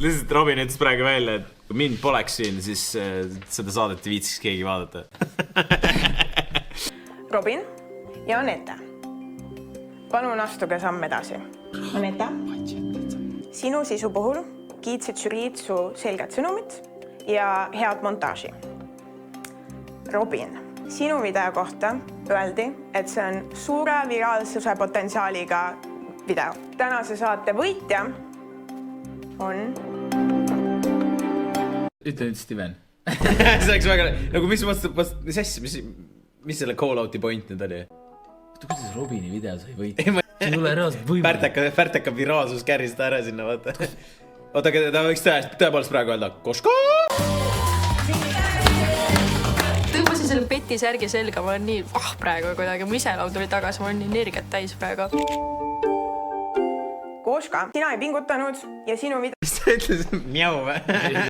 Lihtsalt Robin ütles praegu välja, et kui mind poleks siin, siis seda saadet ei viitsiks keegi vaadata. Robin ja Anette. Palun astuge samm edasi. Anette, sinu sisu puhul kiitsid žüriid su selged sõnumid ja head montaaži. Robin, sinu video kohta öeldi, et see on suure viraalsuse potentsiaaliga video. Tänase saate võitja on... Ütle nüüd Steven. See oleks väga... Nagu mis selle call-out'i point nüüd oli? Kuidas Robini video sai võita? See ei ole reaalselt võimalik. Pärteka viraalsus kärri seda ära sinna, vaata. Oota, ta võiks tõepoolest praegu öelda Koška! Tõmbasin selle peti särgi selga, ma olen nii praegu kuidagi. Mu iseloom tuli tagasi, ma olen nii energiat täis praegu. Koška, sina ei pingutanud ja sinu video... Mis ta ütles? Mjau või?